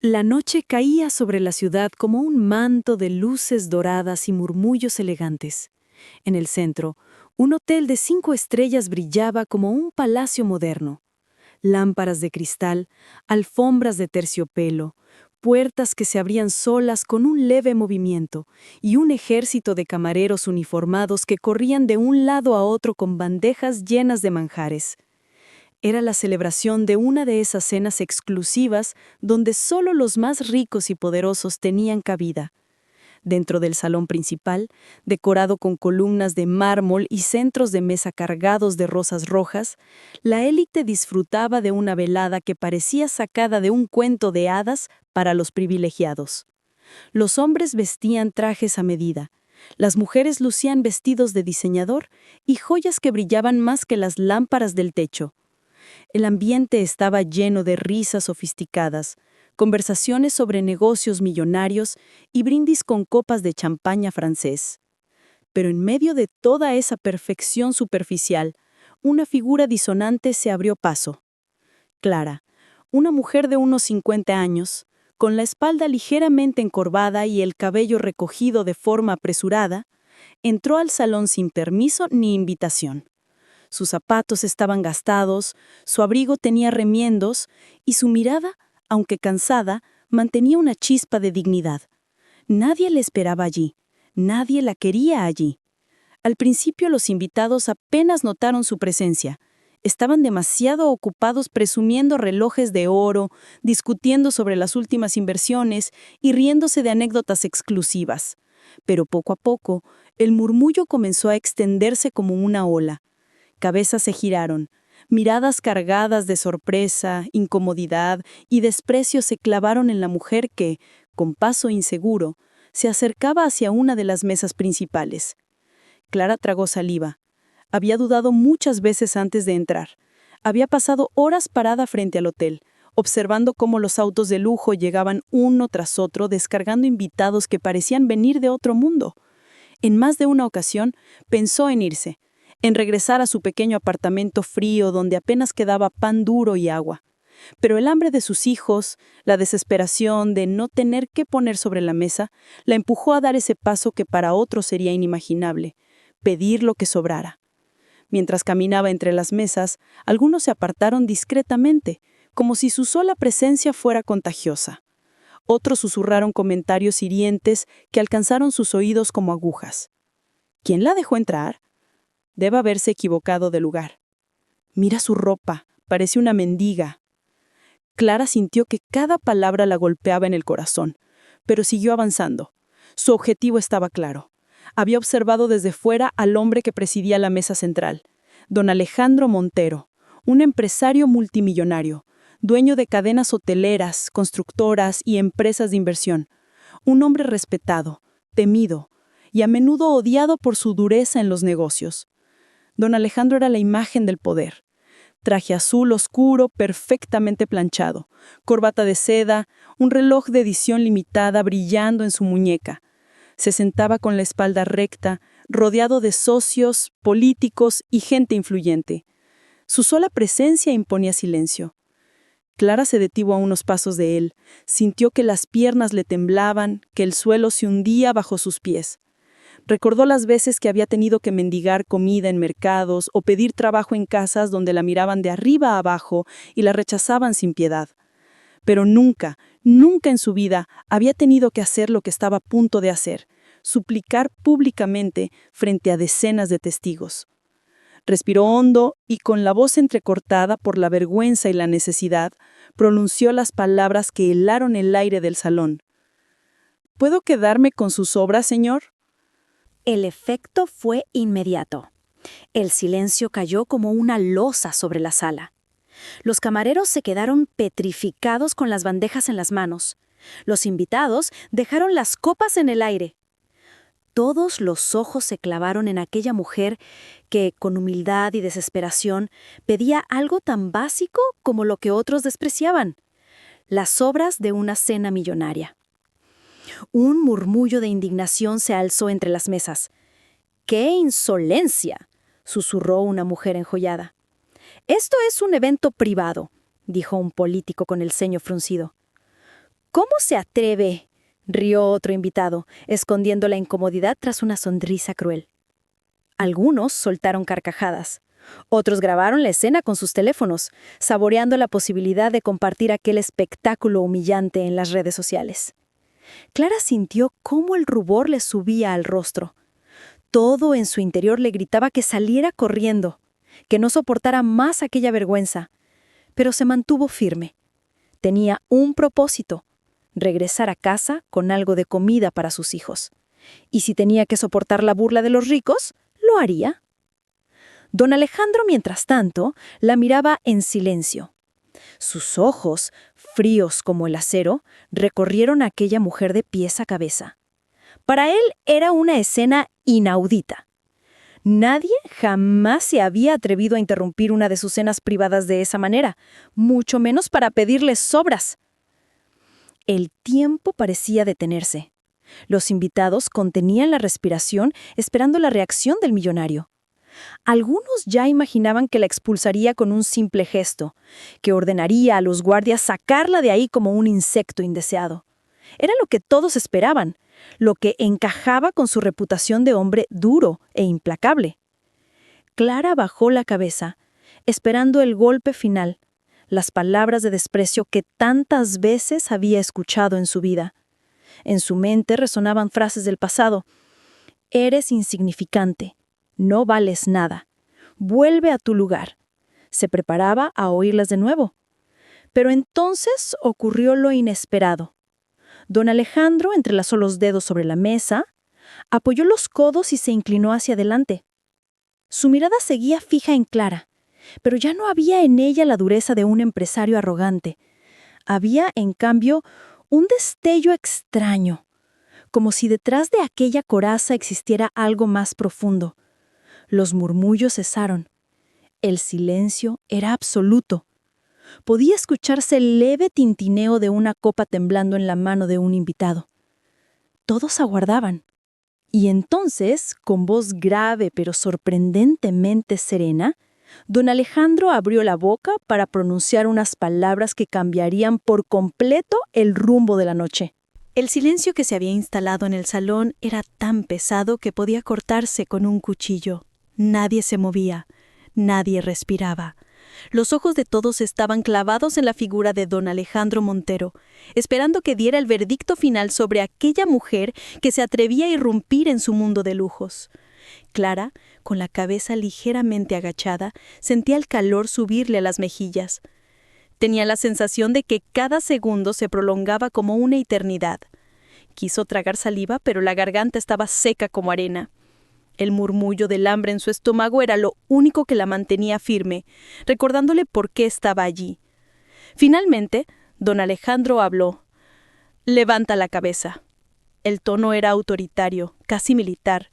La noche caía sobre la ciudad como un manto de luces doradas y murmullos elegantes. En el centro, un hotel de 5 estrellas brillaba como un palacio moderno. Lámparas de cristal, alfombras de terciopelo, puertas que se abrían solas con un leve movimiento y un ejército de camareros uniformados que corrían de un lado a otro con bandejas llenas de manjares. Era la celebración de una de esas cenas exclusivas donde solo los más ricos y poderosos tenían cabida. Dentro del salón principal, decorado con columnas de mármol y centros de mesa cargados de rosas rojas, la élite disfrutaba de una velada que parecía sacada de un cuento de hadas para los privilegiados. Los hombres vestían trajes a medida, las mujeres lucían vestidos de diseñador y joyas que brillaban más que las lámparas del techo. El ambiente estaba lleno de risas sofisticadas, conversaciones sobre negocios millonarios y brindis con copas de champaña francés. Pero en medio de toda esa perfección superficial, una figura disonante se abrió paso. Clara, una mujer de unos 50 años, con la espalda ligeramente encorvada y el cabello recogido de forma apresurada, entró al salón sin permiso ni invitación. Sus zapatos estaban gastados, su abrigo tenía remiendos y su mirada, aunque cansada, mantenía una chispa de dignidad. Nadie le esperaba allí, nadie la quería allí. Al principio los invitados apenas notaron su presencia. Estaban demasiado ocupados presumiendo relojes de oro, discutiendo sobre las últimas inversiones y riéndose de anécdotas exclusivas. Pero poco a poco, el murmullo comenzó a extenderse como una ola. Cabezas se giraron, miradas cargadas de sorpresa, incomodidad y desprecio se clavaron en la mujer que, con paso inseguro, se acercaba hacia una de las mesas principales. Clara tragó saliva. Había dudado muchas veces antes de entrar. Había pasado horas parada frente al hotel, observando cómo los autos de lujo llegaban uno tras otro descargando invitados que parecían venir de otro mundo. En más de una ocasión pensó en irse, en regresar a su pequeño apartamento frío donde apenas quedaba pan duro y agua. Pero el hambre de sus hijos, la desesperación de no tener qué poner sobre la mesa, la empujó a dar ese paso que para otros sería inimaginable, pedir lo que sobrara. Mientras caminaba entre las mesas, algunos se apartaron discretamente, como si su sola presencia fuera contagiosa. Otros susurraron comentarios hirientes que alcanzaron sus oídos como agujas. ¿Quién la dejó entrar? Debe haberse equivocado de lugar. Mira su ropa, parece una mendiga. Clara sintió que cada palabra la golpeaba en el corazón, pero siguió avanzando. Su objetivo estaba claro. Había observado desde fuera al hombre que presidía la mesa central, don Alejandro Montero, un empresario multimillonario, dueño de cadenas hoteleras, constructoras y empresas de inversión. Un hombre respetado, temido y a menudo odiado por su dureza en los negocios. Don Alejandro era la imagen del poder. Traje azul oscuro, perfectamente planchado, corbata de seda, un reloj de edición limitada brillando en su muñeca. Se sentaba con la espalda recta, rodeado de socios, políticos y gente influyente. Su sola presencia imponía silencio. Clara se detuvo a unos pasos de él, sintió que las piernas le temblaban, que el suelo se hundía bajo sus pies. Recordó las veces que había tenido que mendigar comida en mercados o pedir trabajo en casas donde la miraban de arriba a abajo y la rechazaban sin piedad. Pero nunca, nunca en su vida había tenido que hacer lo que estaba a punto de hacer, suplicar públicamente frente a decenas de testigos. Respiró hondo y con la voz entrecortada por la vergüenza y la necesidad, pronunció las palabras que helaron el aire del salón. ¿Puedo quedarme con sus obras, señor? El efecto fue inmediato. El silencio cayó como una losa sobre la sala. Los camareros se quedaron petrificados con las bandejas en las manos. Los invitados dejaron las copas en el aire. Todos los ojos se clavaron en aquella mujer que, con humildad y desesperación, pedía algo tan básico como lo que otros despreciaban: las sobras de una cena millonaria. Un murmullo de indignación se alzó entre las mesas. ¡Qué insolencia!, susurró una mujer enjollada. «Esto es un evento privado», dijo un político con el ceño fruncido. ¿Cómo se atreve?, rió otro invitado, escondiendo la incomodidad tras una sonrisa cruel. Algunos soltaron carcajadas. Otros grabaron la escena con sus teléfonos, saboreando la posibilidad de compartir aquel espectáculo humillante en las redes sociales. Clara sintió cómo el rubor le subía al rostro. Todo en su interior le gritaba que saliera corriendo, que no soportara más aquella vergüenza, pero se mantuvo firme. Tenía un propósito: regresar a casa con algo de comida para sus hijos. Y si tenía que soportar la burla de los ricos, lo haría. Don Alejandro, mientras tanto, la miraba en silencio. Sus ojos, fríos como el acero, recorrieron a aquella mujer de pies a cabeza. Para él era una escena inaudita. Nadie jamás se había atrevido a interrumpir una de sus cenas privadas de esa manera, mucho menos para pedirle sobras. El tiempo parecía detenerse. Los invitados contenían la respiración esperando la reacción del millonario. Algunos ya imaginaban que la expulsaría con un simple gesto, que ordenaría a los guardias sacarla de ahí como un insecto indeseado. Era lo que todos esperaban, lo que encajaba con su reputación de hombre duro e implacable. Clara bajó la cabeza, esperando el golpe final, las palabras de desprecio que tantas veces había escuchado en su vida. En su mente resonaban frases del pasado: «Eres insignificante. No vales nada. Vuelve a tu lugar». Se preparaba a oírlas de nuevo. Pero entonces ocurrió lo inesperado. Don Alejandro entrelazó los dedos sobre la mesa, apoyó los codos y se inclinó hacia adelante. Su mirada seguía fija en Clara, pero ya no había en ella la dureza de un empresario arrogante. Había, en cambio, un destello extraño, como si detrás de aquella coraza existiera algo más profundo. Los murmullos cesaron. El silencio era absoluto. Podía escucharse el leve tintineo de una copa temblando en la mano de un invitado. Todos aguardaban. Y entonces, con voz grave pero sorprendentemente serena, don Alejandro abrió la boca para pronunciar unas palabras que cambiarían por completo el rumbo de la noche. El silencio que se había instalado en el salón era tan pesado que podía cortarse con un cuchillo. Nadie se movía, nadie respiraba. Los ojos de todos estaban clavados en la figura de don Alejandro Montero, esperando que diera el veredicto final sobre aquella mujer que se atrevía a irrumpir en su mundo de lujos. Clara, con la cabeza ligeramente agachada, sentía el calor subirle a las mejillas. Tenía la sensación de que cada segundo se prolongaba como una eternidad. Quiso tragar saliva, pero la garganta estaba seca como arena. El murmullo del hambre en su estómago era lo único que la mantenía firme, recordándole por qué estaba allí. Finalmente, don Alejandro habló. «Levanta la cabeza». El tono era autoritario, casi militar.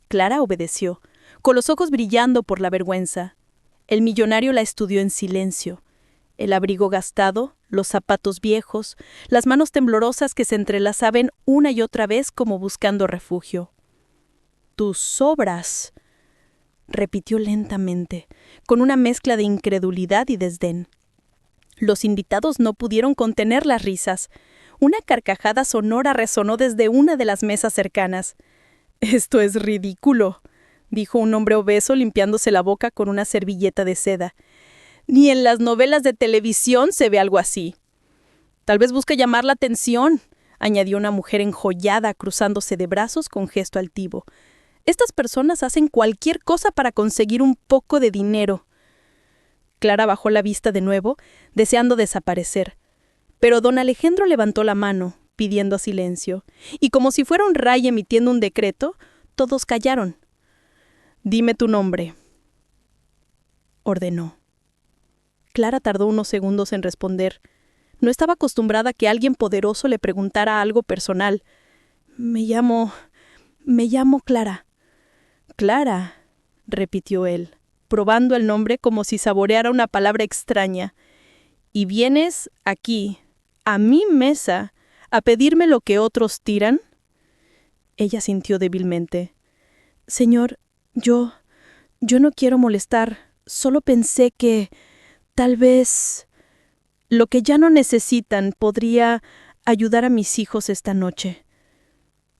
Clara obedeció, con los ojos brillando por la vergüenza. El millonario la estudió en silencio. El abrigo gastado, los zapatos viejos, las manos temblorosas que se entrelazaban una y otra vez como buscando refugio. «Tus sobras», repitió lentamente, con una mezcla de incredulidad y desdén. Los invitados no pudieron contener las risas. Una carcajada sonora resonó desde una de las mesas cercanas. «Esto es ridículo», dijo un hombre obeso limpiándose la boca con una servilleta de seda. «Ni en las novelas de televisión se ve algo así». «Tal vez busque llamar la atención», añadió una mujer enjollada cruzándose de brazos con gesto altivo. «Estas personas hacen cualquier cosa para conseguir un poco de dinero». Clara bajó la vista de nuevo, deseando desaparecer. Pero don Alejandro levantó la mano, pidiendo silencio, y como si fuera un rey emitiendo un decreto, todos callaron. «Dime tu nombre», ordenó. Clara tardó unos segundos en responder. No estaba acostumbrada a que alguien poderoso le preguntara algo personal. Me llamo Clara». «Clara», repitió él, probando el nombre como si saboreara una palabra extraña. «¿Y vienes aquí, a mi mesa, a pedirme lo que otros tiran?» Ella sintió débilmente. «Señor, yo no quiero molestar. Solo pensé que, tal vez, lo que ya no necesitan podría ayudar a mis hijos esta noche.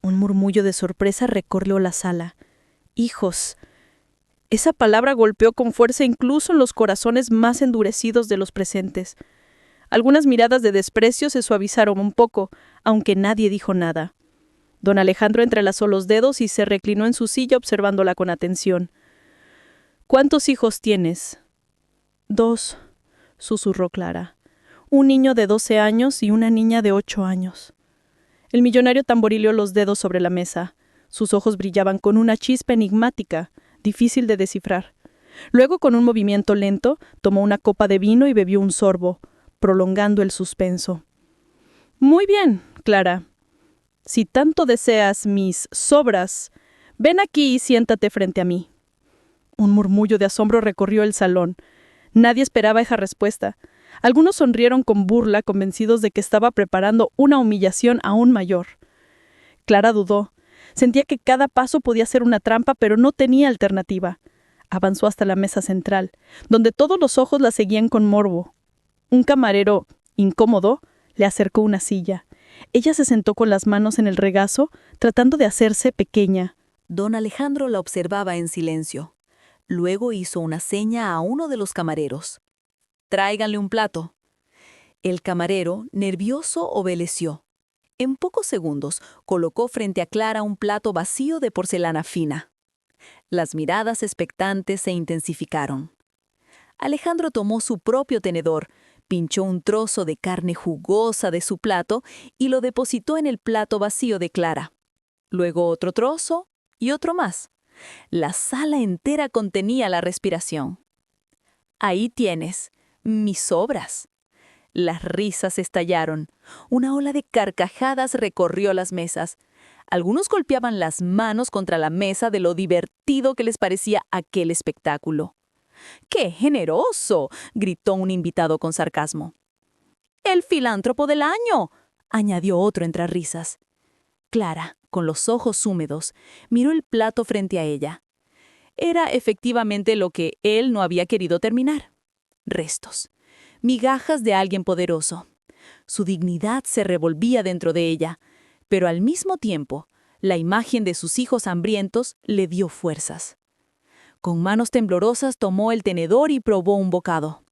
Un murmullo de sorpresa recorrió la sala. Hijos. Esa palabra golpeó con fuerza incluso en los corazones más endurecidos de los presentes. Algunas miradas de desprecio se suavizaron un poco, aunque nadie dijo nada. Don Alejandro entrelazó los dedos y se reclinó en su silla observándola con atención. ¿Cuántos hijos tienes? 2, susurró Clara. Un niño de 12 años y una niña de 8 años. El millonario tamborileó los dedos sobre la mesa. Sus ojos brillaban con una chispa enigmática, difícil de descifrar. Luego, con un movimiento lento, tomó una copa de vino y bebió un sorbo, prolongando el suspenso. Muy bien, Clara. Si tanto deseas mis sobras, ven aquí y siéntate frente a mí. Un murmullo de asombro recorrió el salón. Nadie esperaba esa respuesta. Algunos sonrieron con burla, convencidos de que estaba preparando una humillación aún mayor. Clara dudó. Sentía que cada paso podía ser una trampa, pero no tenía alternativa. Avanzó hasta la mesa central, donde todos los ojos la seguían con morbo. Un camarero, incómodo, le acercó una silla. Ella se sentó con las manos en el regazo, tratando de hacerse pequeña. Don Alejandro la observaba en silencio. Luego hizo una seña a uno de los camareros. «Tráiganle un plato». El camarero, nervioso, obedeció. En pocos segundos, colocó frente a Clara un plato vacío de porcelana fina. Las miradas expectantes se intensificaron. Alejandro tomó su propio tenedor, pinchó un trozo de carne jugosa de su plato y lo depositó en el plato vacío de Clara. Luego otro trozo y otro más. La sala entera contenía la respiración. «Ahí tienes, mis sobras». Las risas estallaron. Una ola de carcajadas recorrió las mesas. Algunos golpeaban las manos contra la mesa de lo divertido que les parecía aquel espectáculo. «¡Qué generoso!», gritó un invitado con sarcasmo. «¡El filántropo del año!», añadió otro entre risas. Clara, con los ojos húmedos, miró el plato frente a ella. Era efectivamente lo que él no había querido terminar. Restos. Migajas de alguien poderoso. Su dignidad se revolvía dentro de ella, pero al mismo tiempo, la imagen de sus hijos hambrientos le dio fuerzas. Con manos temblorosas tomó el tenedor y probó un bocado.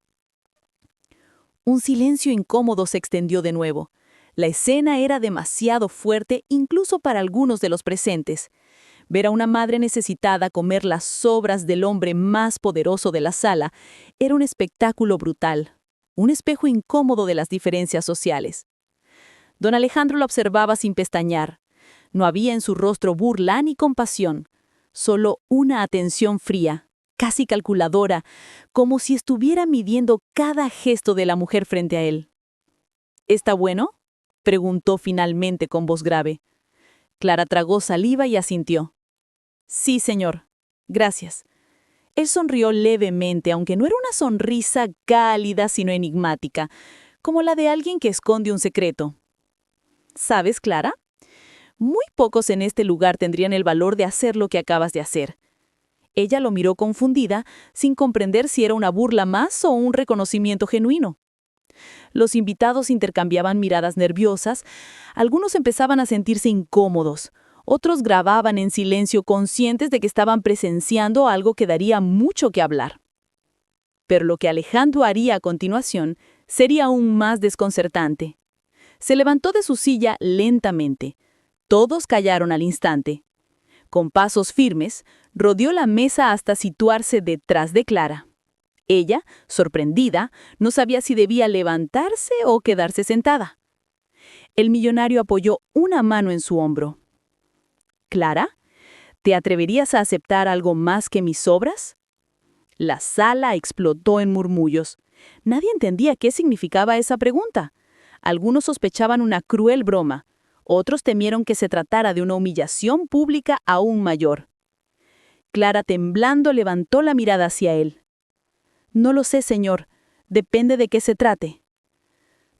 Un silencio incómodo se extendió de nuevo. La escena era demasiado fuerte incluso para algunos de los presentes. Ver a una madre necesitada comer las sobras del hombre más poderoso de la sala era un espectáculo brutal, un espejo incómodo de las diferencias sociales. Don Alejandro la observaba sin pestañear. No había en su rostro burla ni compasión, solo una atención fría, casi calculadora, como si estuviera midiendo cada gesto de la mujer frente a él. «¿Está bueno?», preguntó finalmente con voz grave. Clara tragó saliva y asintió. «Sí, señor. Gracias». Él sonrió levemente, aunque no era una sonrisa cálida, sino enigmática, como la de alguien que esconde un secreto. «¿Sabes, Clara? Muy pocos en este lugar tendrían el valor de hacer lo que acabas de hacer». Ella lo miró confundida, sin comprender si era una burla más o un reconocimiento genuino. Los invitados intercambiaban miradas nerviosas, algunos empezaban a sentirse incómodos, otros grababan en silencio conscientes de que estaban presenciando algo que daría mucho que hablar. Pero lo que Alejandro haría a continuación sería aún más desconcertante. Se levantó de su silla lentamente. Todos callaron al instante. Con pasos firmes, rodeó la mesa hasta situarse detrás de Clara. Ella, sorprendida, no sabía si debía levantarse o quedarse sentada. El millonario apoyó una mano en su hombro. «Clara, ¿te atreverías a aceptar algo más que mis sobras?». La sala explotó en murmullos. Nadie entendía qué significaba esa pregunta. Algunos sospechaban una cruel broma. Otros temieron que se tratara de una humillación pública aún mayor. Clara, temblando, levantó la mirada hacia él. «No lo sé, señor. Depende de qué se trate».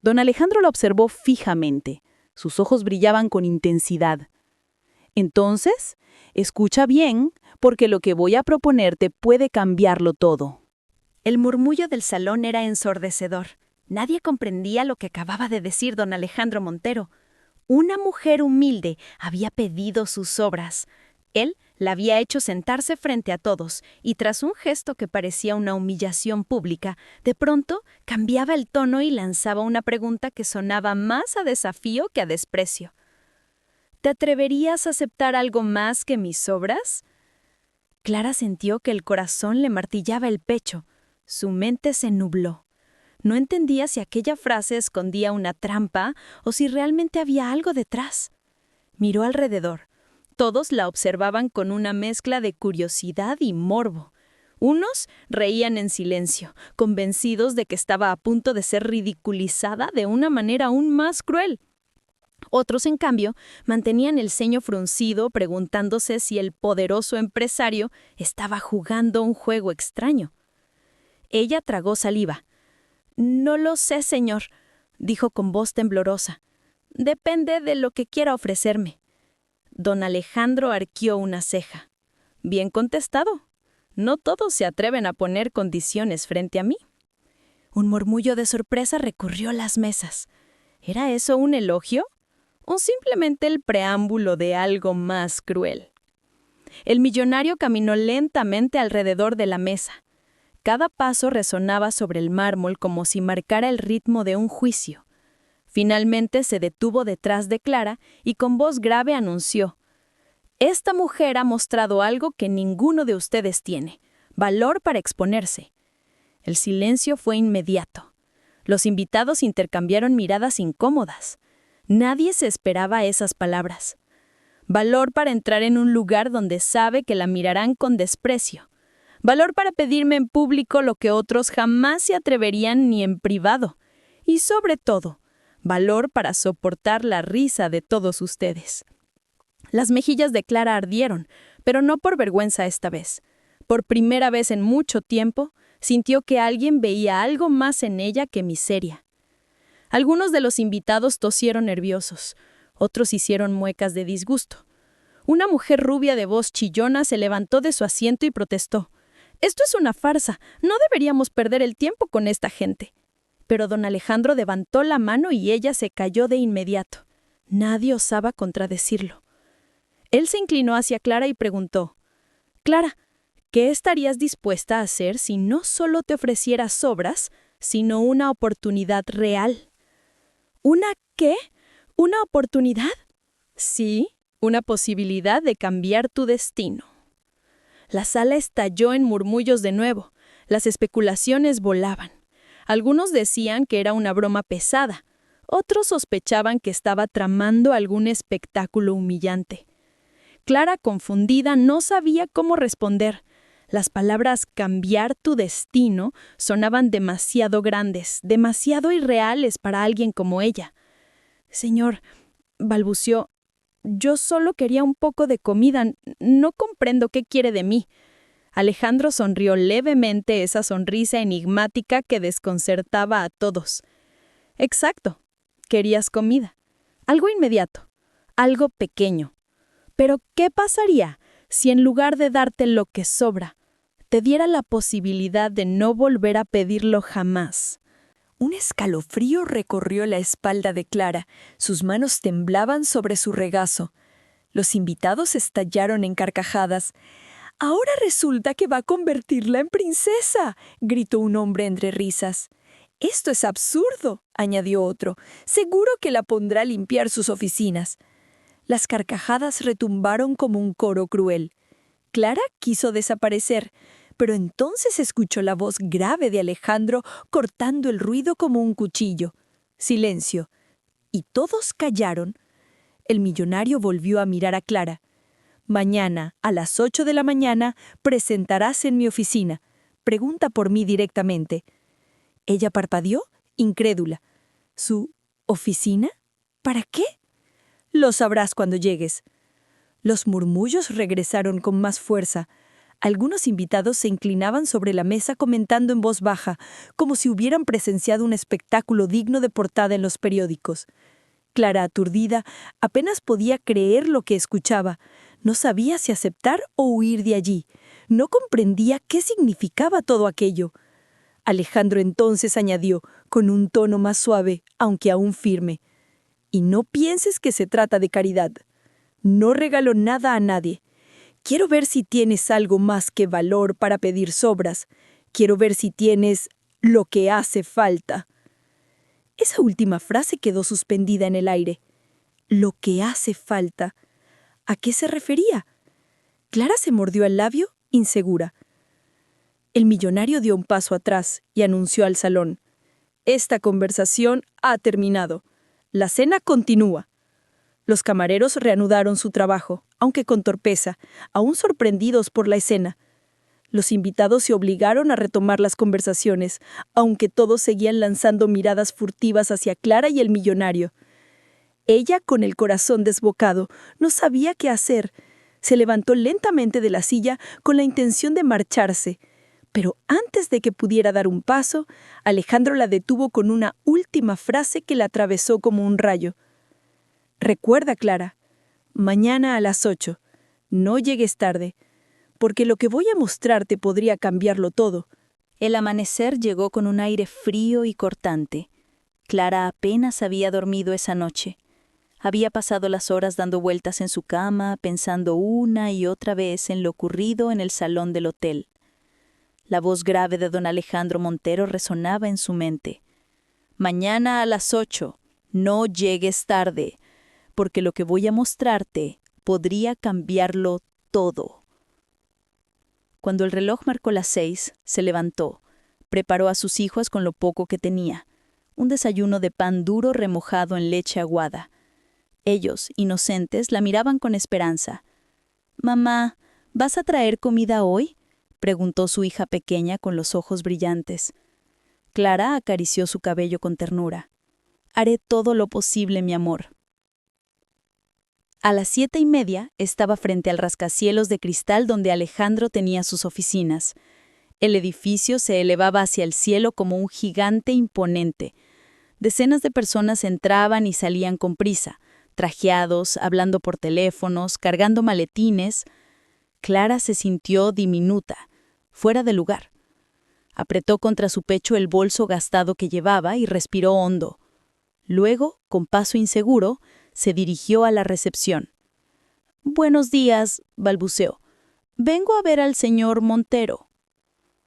Don Alejandro la observó fijamente. Sus ojos brillaban con intensidad. «Entonces, escucha bien, porque lo que voy a proponerte puede cambiarlo todo». El murmullo del salón era ensordecedor. Nadie comprendía lo que acababa de decir don Alejandro Montero. Una mujer humilde había pedido sus obras. Él la había hecho sentarse frente a todos, y tras un gesto que parecía una humillación pública, de pronto cambiaba el tono y lanzaba una pregunta que sonaba más a desafío que a desprecio. ¿Te atreverías a aceptar algo más que mis obras? Clara sintió que el corazón le martillaba el pecho. Su mente se nubló. No entendía si aquella frase escondía una trampa o si realmente había algo detrás. Miró alrededor. Todos la observaban con una mezcla de curiosidad y morbo. Unos reían en silencio, convencidos de que estaba a punto de ser ridiculizada de una manera aún más cruel. Otros, en cambio, mantenían el ceño fruncido, preguntándose si el poderoso empresario estaba jugando un juego extraño. Ella tragó saliva. «No lo sé, señor», dijo con voz temblorosa. «Depende de lo que quiera ofrecerme». Don Alejandro arqueó una ceja. «Bien contestado. No todos se atreven a poner condiciones frente a mí». Un murmullo de sorpresa recorrió las mesas. ¿Era eso un elogio? ¿O simplemente el preámbulo de algo más cruel? El millonario caminó lentamente alrededor de la mesa. Cada paso resonaba sobre el mármol como si marcara el ritmo de un juicio. Finalmente se detuvo detrás de Clara y con voz grave anunció: «Esta mujer ha mostrado algo que ninguno de ustedes tiene: valor para exponerse». El silencio fue inmediato. Los invitados intercambiaron miradas incómodas. Nadie se esperaba esas palabras. Valor para entrar en un lugar donde sabe que la mirarán con desprecio. Valor para pedirme en público lo que otros jamás se atreverían ni en privado. Y sobre todo, valor para soportar la risa de todos ustedes. Las mejillas de Clara ardieron, pero no por vergüenza esta vez. Por primera vez en mucho tiempo, sintió que alguien veía algo más en ella que miseria. Algunos de los invitados tosieron nerviosos, otros hicieron muecas de disgusto. Una mujer rubia de voz chillona se levantó de su asiento y protestó: «Esto es una farsa, no deberíamos perder el tiempo con esta gente». Pero don Alejandro levantó la mano y ella se calló de inmediato. Nadie osaba contradecirlo. Él se inclinó hacia Clara y preguntó: «Clara, ¿qué estarías dispuesta a hacer si no solo te ofreciera sobras, sino una oportunidad real?» «¿Una qué? ¿Una oportunidad?» «Sí, una posibilidad de cambiar tu destino». La sala estalló en murmullos de nuevo. Las especulaciones volaban. Algunos decían que era una broma pesada. Otros sospechaban que estaba tramando algún espectáculo humillante. Clara, confundida, no sabía cómo responder. Las palabras «cambiar tu destino» sonaban demasiado grandes, demasiado irreales para alguien como ella. «Señor», balbuceó, «yo solo quería un poco de comida. No comprendo qué quiere de mí». Alejandro sonrió levemente, esa sonrisa enigmática que desconcertaba a todos. «Exacto. Querías comida. Algo inmediato. Algo pequeño. Pero ¿qué pasaría si en lugar de darte lo que sobra, te diera la posibilidad de no volver a pedirlo jamás?» Un escalofrío recorrió la espalda de Clara. Sus manos temblaban sobre su regazo. Los invitados estallaron en carcajadas. «Ahora resulta que va a convertirla en princesa», gritó un hombre entre risas. «Esto es absurdo», añadió otro. «Seguro que la pondrá a limpiar sus oficinas». Las carcajadas retumbaron como un coro cruel. Clara quiso desaparecer, pero entonces escuchó la voz grave de Alejandro cortando el ruido como un cuchillo. Silencio. Y todos callaron. El millonario volvió a mirar a Clara. «Mañana, a las 8 de la mañana, presentarás en mi oficina. Pregunta por mí directamente». Ella parpadeó, incrédula. «¿Su oficina? ¿Para qué?» «Lo sabrás cuando llegues». Los murmullos regresaron con más fuerza. Algunos invitados se inclinaban sobre la mesa comentando en voz baja, como si hubieran presenciado un espectáculo digno de portada en los periódicos. Clara, aturdida, apenas podía creer lo que escuchaba. No sabía si aceptar o huir de allí. No comprendía qué significaba todo aquello. Alejandro entonces añadió, con un tono más suave, aunque aún firme: «Y no pienses que se trata de caridad. No regalo nada a nadie. Quiero ver si tienes algo más que valor para pedir sobras. Quiero ver si tienes lo que hace falta». Esa última frase quedó suspendida en el aire. «Lo que hace falta». ¿A qué se refería? Clara se mordió el labio, insegura. El millonario dio un paso atrás y anunció al salón: «Esta conversación ha terminado. La cena continúa». Los camareros reanudaron su trabajo, aunque con torpeza, aún sorprendidos por la escena. Los invitados se obligaron a retomar las conversaciones, aunque todos seguían lanzando miradas furtivas hacia Clara y el millonario. Ella, con el corazón desbocado, no sabía qué hacer. Se levantó lentamente de la silla con la intención de marcharse, pero antes de que pudiera dar un paso, Alejandro la detuvo con una última frase que la atravesó como un rayo. «Recuerda, Clara, mañana a las 8. No llegues tarde, porque lo que voy a mostrarte podría cambiarlo todo». El amanecer llegó con un aire frío y cortante. Clara apenas había dormido esa noche. Había pasado las horas dando vueltas en su cama, pensando una y otra vez en lo ocurrido en el salón del hotel. La voz grave de don Alejandro Montero resonaba en su mente. «Mañana a las 8, no llegues tarde, porque lo que voy a mostrarte podría cambiarlo todo». Cuando el reloj marcó las 6, se levantó, preparó a sus hijos con lo poco que tenía, un desayuno de pan duro remojado en leche aguada. Ellos, inocentes, la miraban con esperanza. «Mamá, ¿vas a traer comida hoy?», preguntó su hija pequeña con los ojos brillantes. Clara acarició su cabello con ternura. «Haré todo lo posible, mi amor». A las 7:30 estaba frente al rascacielos de cristal donde Alejandro tenía sus oficinas. El edificio se elevaba hacia el cielo como un gigante imponente. Decenas de personas entraban y salían con prisa, trajeados, hablando por teléfonos, cargando maletines. Clara se sintió diminuta, fuera de lugar. Apretó contra su pecho el bolso gastado que llevaba y respiró hondo. Luego, con paso inseguro, se dirigió a la recepción. «Buenos días», balbuceó. «Vengo a ver al señor Montero».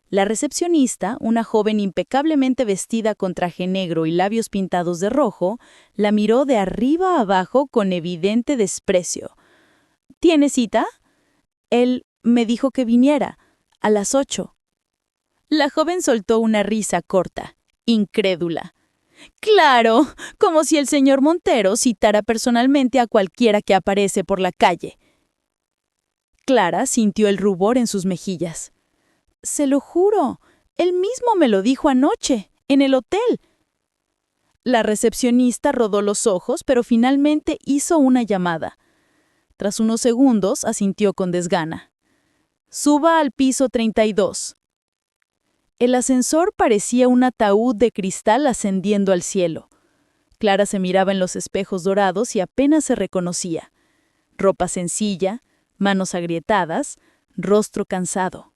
La recepcionista, una joven impecablemente vestida con traje negro y labios pintados de rojo, la miró de arriba a abajo con evidente desprecio. «¿Tiene cita?» «Él me dijo que viniera, a las 8». La joven soltó una risa corta, incrédula. «Claro, como si el señor Montero citara personalmente a cualquiera que aparece por la calle». Clara sintió el rubor en sus mejillas. «Se lo juro, él mismo me lo dijo anoche, en el hotel». La recepcionista rodó los ojos, pero finalmente hizo una llamada. Tras unos segundos, asintió con desgana. «Suba al piso 32». El ascensor parecía un ataúd de cristal ascendiendo al cielo. Clara se miraba en los espejos dorados y apenas se reconocía. Ropa sencilla, manos agrietadas, rostro cansado.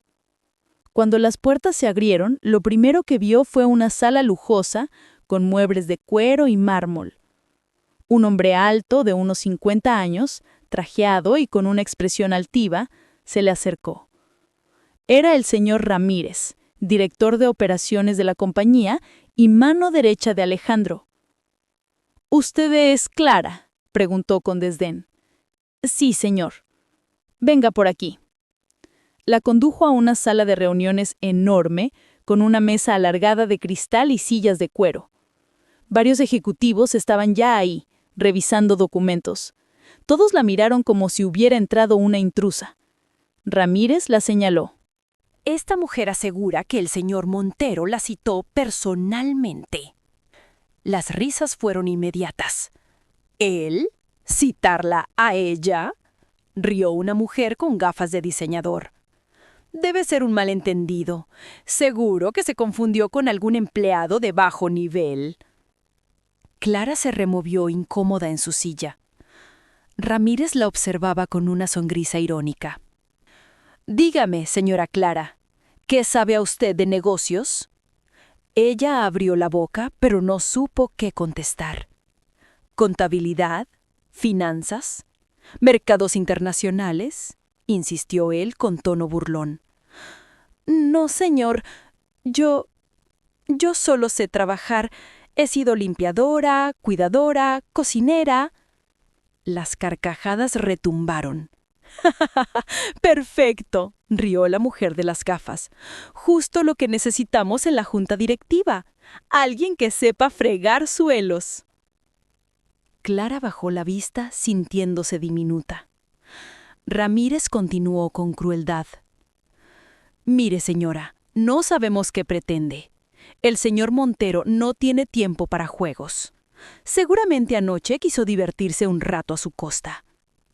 Cuando las puertas se abrieron, lo primero que vio fue una sala lujosa con muebles de cuero y mármol. Un hombre alto, de unos 50 años, trajeado y con una expresión altiva, se le acercó. Era el señor Ramírez, director de operaciones de la compañía y mano derecha de Alejandro. «¿Usted es Clara?», preguntó con desdén. «Sí, señor. Venga por aquí». La condujo a una sala de reuniones enorme, con una mesa alargada de cristal y sillas de cuero. Varios ejecutivos estaban ya ahí, revisando documentos. Todos la miraron como si hubiera entrado una intrusa. Ramírez la señaló. «Esta mujer asegura que el señor Montero la citó personalmente». Las risas fueron inmediatas. «¿Él? ¿Citarla a ella?», rió una mujer con gafas de diseñador. «Debe ser un malentendido. Seguro que se confundió con algún empleado de bajo nivel». Clara se removió incómoda en su silla. Ramírez la observaba con una sonrisa irónica. «Dígame, señora Clara, ¿qué sabe usted de negocios?». Ella abrió la boca, pero no supo qué contestar. ¿Contabilidad? ¿Finanzas? ¿Mercados internacionales?, insistió él con tono burlón. No, señor. Yo solo sé trabajar. He sido limpiadora, cuidadora, cocinera. Las carcajadas retumbaron. ¡Perfecto!, rió la mujer de las gafas. Justo lo que necesitamos en la junta directiva. Alguien que sepa fregar suelos. Clara bajó la vista, sintiéndose diminuta. Ramírez continuó con crueldad. Mire, señora, no sabemos qué pretende. El señor Montero no tiene tiempo para juegos. Seguramente anoche quiso divertirse un rato a su costa.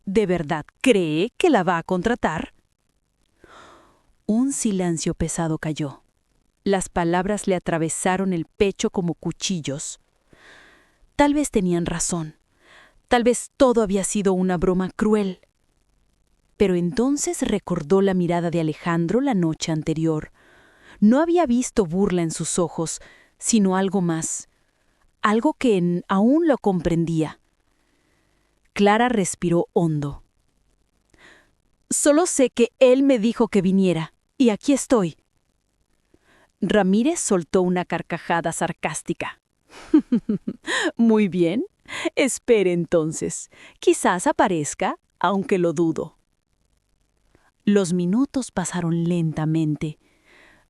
¿De verdad cree que la va a contratar? Un silencio pesado cayó. Las palabras le atravesaron el pecho como cuchillos. Tal vez tenían razón. Tal vez todo había sido una broma cruel. Pero entonces recordó la mirada de Alejandro la noche anterior. No había visto burla en sus ojos, sino algo más. Algo que aún lo comprendía. Clara respiró hondo. Solo sé que él me dijo que viniera, y aquí estoy. Ramírez soltó una carcajada sarcástica. Muy bien. Espere entonces. Quizás aparezca, aunque lo dudo. Los minutos pasaron lentamente.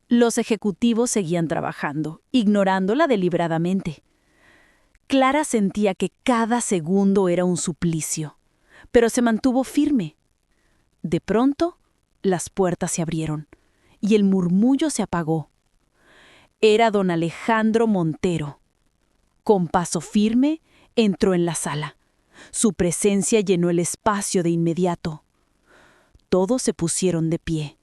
Los ejecutivos seguían trabajando, ignorándola deliberadamente. Clara sentía que cada segundo era un suplicio, pero se mantuvo firme. De pronto, las puertas se abrieron y el murmullo se apagó. Era don Alejandro Montero. Con paso firme, entró en la sala. Su presencia llenó el espacio de inmediato. Todos se pusieron de pie.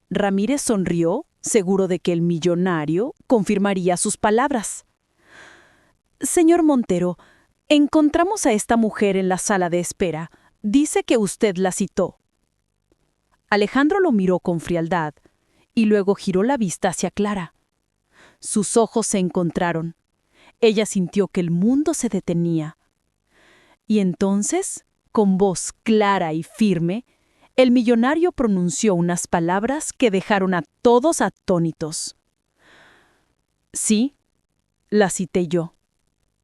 Ramírez sonrió, seguro de que el millonario confirmaría sus palabras. Señor Montero, encontramos a esta mujer en la sala de espera. Dice que usted la citó. Alejandro lo miró con frialdad y luego giró la vista hacia Clara. Sus ojos se encontraron. Ella sintió que el mundo se detenía. Y entonces, con voz clara y firme, el millonario pronunció unas palabras que dejaron a todos atónitos. Sí, la cité yo.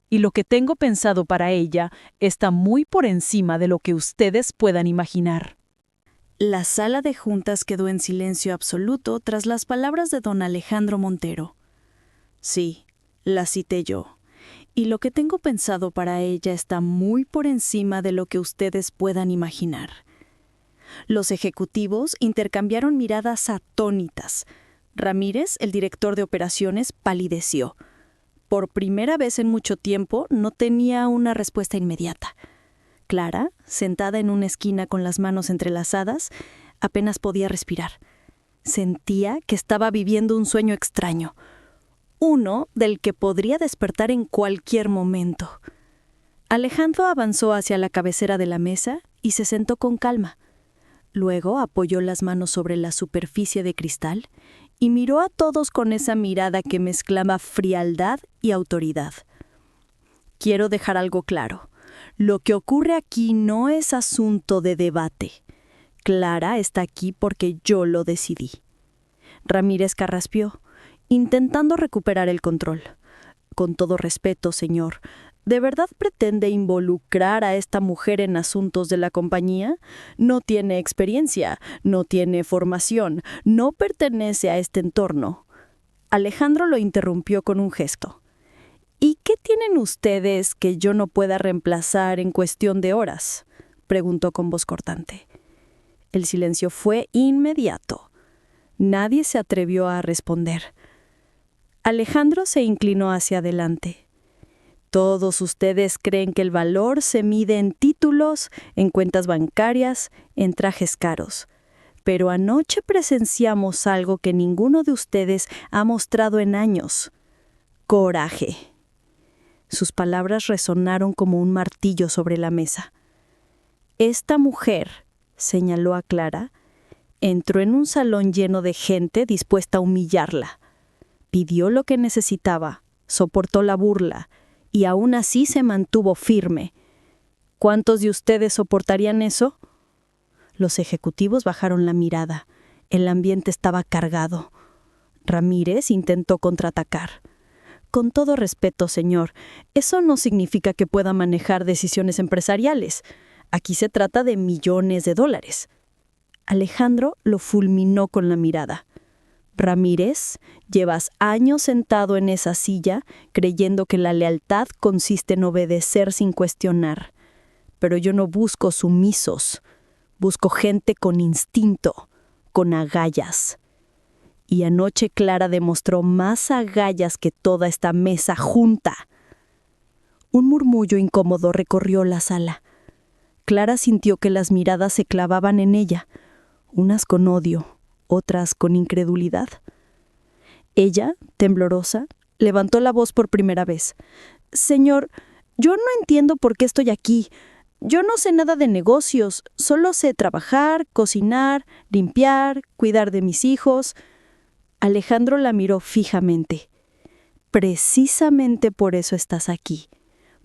Y lo que tengo pensado para ella está muy por encima de lo que ustedes puedan imaginar. La sala de juntas quedó en silencio absoluto tras las palabras de don Alejandro Montero. Sí, la cité yo. Y lo que tengo pensado para ella está muy por encima de lo que ustedes puedan imaginar. Los ejecutivos intercambiaron miradas atónitas. Ramírez, el director de operaciones, palideció. Por primera vez en mucho tiempo no tenía una respuesta inmediata. Clara, sentada en una esquina con las manos entrelazadas, apenas podía respirar. Sentía que estaba viviendo un sueño extraño. Uno del que podría despertar en cualquier momento. Alejandro avanzó hacia la cabecera de la mesa y se sentó con calma. Luego apoyó las manos sobre la superficie de cristal y miró a todos con esa mirada que mezclaba frialdad y autoridad. Quiero dejar algo claro. Lo que ocurre aquí no es asunto de debate. Clara está aquí porque yo lo decidí. Ramírez carraspeó, intentando recuperar el control. Con todo respeto, señor, ¿de verdad pretende involucrar a esta mujer en asuntos de la compañía? No tiene experiencia, no tiene formación, no pertenece a este entorno. Alejandro lo interrumpió con un gesto. ¿Y qué tienen ustedes que yo no pueda reemplazar en cuestión de horas?, preguntó con voz cortante. El silencio fue inmediato. Nadie se atrevió a responder. Alejandro se inclinó hacia adelante. Todos ustedes creen que el valor se mide en títulos, en cuentas bancarias, en trajes caros. Pero anoche presenciamos algo que ninguno de ustedes ha mostrado en años. Coraje. Sus palabras resonaron como un martillo sobre la mesa. Esta mujer, señaló a Clara, entró en un salón lleno de gente dispuesta a humillarla. Pidió lo que necesitaba, soportó la burla y aún así se mantuvo firme. ¿Cuántos de ustedes soportarían eso? Los ejecutivos bajaron la mirada. El ambiente estaba cargado. Ramírez intentó contraatacar. Con todo respeto, señor, eso no significa que pueda manejar decisiones empresariales. Aquí se trata de millones de dólares. Alejandro lo fulminó con la mirada. Ramírez, llevas años sentado en esa silla creyendo que la lealtad consiste en obedecer sin cuestionar. Pero yo no busco sumisos. Busco gente con instinto, con agallas. Y anoche Clara demostró más agallas que toda esta mesa junta. Un murmullo incómodo recorrió la sala. Clara sintió que las miradas se clavaban en ella, unas con odio, otras con incredulidad. Ella, temblorosa, levantó la voz por primera vez. «Señor, yo no entiendo por qué estoy aquí. Yo no sé nada de negocios, solo sé trabajar, cocinar, limpiar, cuidar de mis hijos». Alejandro la miró fijamente. «Precisamente por eso estás aquí,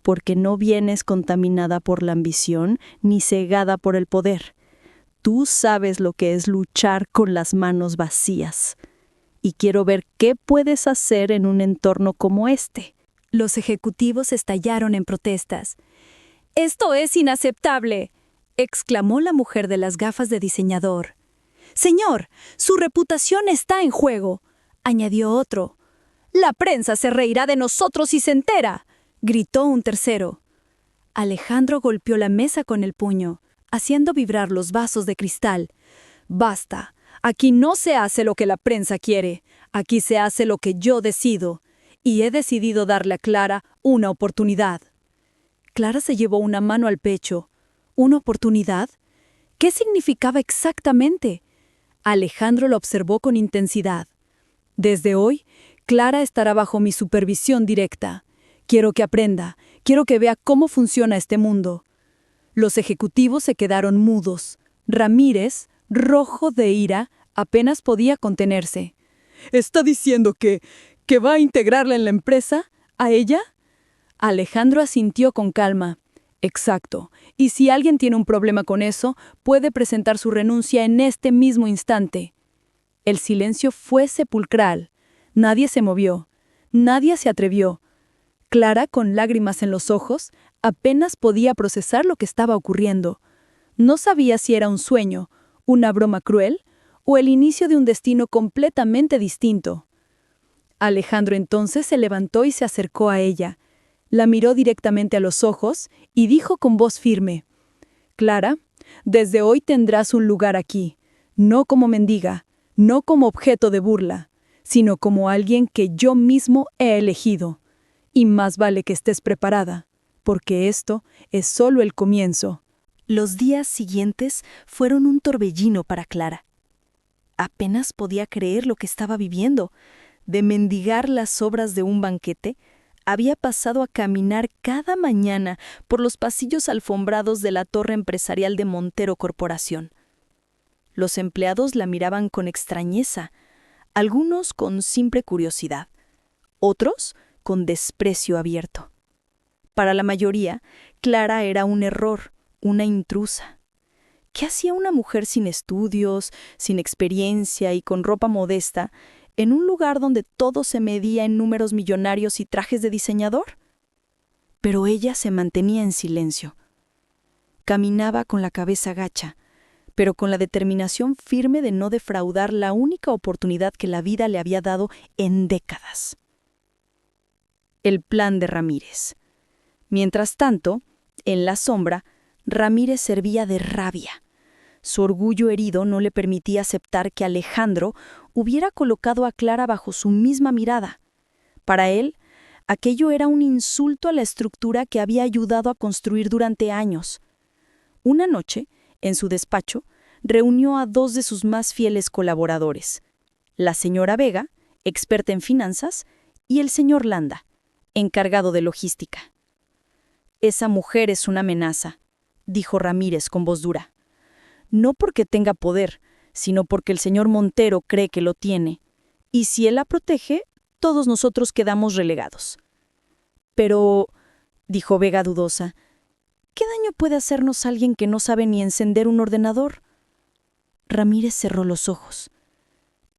porque no vienes contaminada por la ambición ni cegada por el poder. Tú sabes lo que es luchar con las manos vacías. Y quiero ver qué puedes hacer en un entorno como este». Los ejecutivos estallaron en protestas. «¡Esto es inaceptable!», exclamó la mujer de las gafas de diseñador. «Señor, su reputación está en juego», añadió otro. «La prensa se reirá de nosotros si se entera», gritó un tercero. Alejandro golpeó la mesa con el puño, haciendo vibrar los vasos de cristal. «Basta. Aquí no se hace lo que la prensa quiere. Aquí se hace lo que yo decido. Y he decidido darle a Clara una oportunidad». Clara se llevó una mano al pecho. ¿Una oportunidad? ¿Qué significaba exactamente? Alejandro lo observó con intensidad. «Desde hoy, Clara estará bajo mi supervisión directa. Quiero que aprenda, quiero que vea cómo funciona este mundo». Los ejecutivos se quedaron mudos. Ramírez, rojo de ira, apenas podía contenerse. «¿Está diciendo que va a integrarla en la empresa? ¿A ella?». Alejandro asintió con calma. «Exacto. Y si alguien tiene un problema con eso, puede presentar su renuncia en este mismo instante». El silencio fue sepulcral. Nadie se movió. Nadie se atrevió. Clara, con lágrimas en los ojos, apenas podía procesar lo que estaba ocurriendo. No sabía si era un sueño, una broma cruel o el inicio de un destino completamente distinto. Alejandro entonces se levantó y se acercó a ella. La miró directamente a los ojos y dijo con voz firme: «Clara, desde hoy tendrás un lugar aquí, no como mendiga, no como objeto de burla, sino como alguien que yo mismo he elegido. Y más vale que estés preparada, porque esto es solo el comienzo». Los días siguientes fueron un torbellino para Clara. Apenas podía creer lo que estaba viviendo. De mendigar las sobras de un banquete, había pasado a caminar cada mañana por los pasillos alfombrados de la torre empresarial de Montero Corporación. Los empleados la miraban con extrañeza, algunos con simple curiosidad, otros con desprecio abierto. Para la mayoría, Clara era un error, una intrusa. ¿Qué hacía una mujer sin estudios, sin experiencia y con ropa modesta en un lugar donde todo se medía en números millonarios y trajes de diseñador? Pero ella se mantenía en silencio. Caminaba con la cabeza gacha, pero con la determinación firme de no defraudar la única oportunidad que la vida le había dado en décadas. El plan de Ramírez. Mientras tanto, en la sombra, Ramírez servía de rabia. Su orgullo herido no le permitía aceptar que Alejandro hubiera colocado a Clara bajo su misma mirada. Para él, aquello era un insulto a la estructura que había ayudado a construir durante años. Una noche, en su despacho, reunió a dos de sus más fieles colaboradores: la señora Vega, experta en finanzas, y el señor Landa, encargado de logística. «Esa mujer es una amenaza», dijo Ramírez con voz dura. «No porque tenga poder, sino porque el señor Montero cree que lo tiene. Y si él la protege, todos nosotros quedamos relegados. Pero, dijo Vega dudosa, ¿qué daño puede hacernos alguien que no sabe ni encender un ordenador? Ramírez cerró los ojos.